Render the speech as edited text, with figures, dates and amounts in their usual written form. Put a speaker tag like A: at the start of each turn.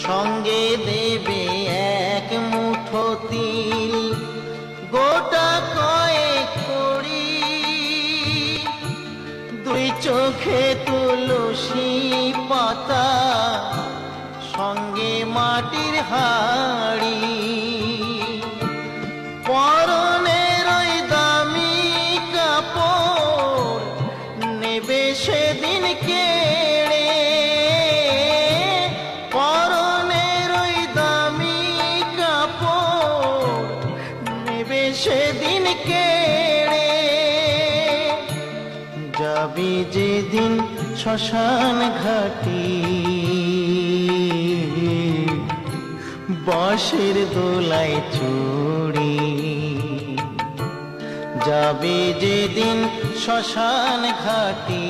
A: সঙ্গে দেবে এক মুঠো তিল, গোটা কয়েক কড়ি, দুই চোখে তুলসী পাতা, সঙ্গে মাটির হাড়ি। পরনের ওই দামি কাপড় নেবে সেদিন কেড়ে, পরনের ওই দামি কাপড় নেবে সেদিন কেড়ে। যাবি যেদিন শ্মশান ঘাটি, বাঁশের দোলায় চড়ি, যাবে যেদিন শ্মশান ঘাটি।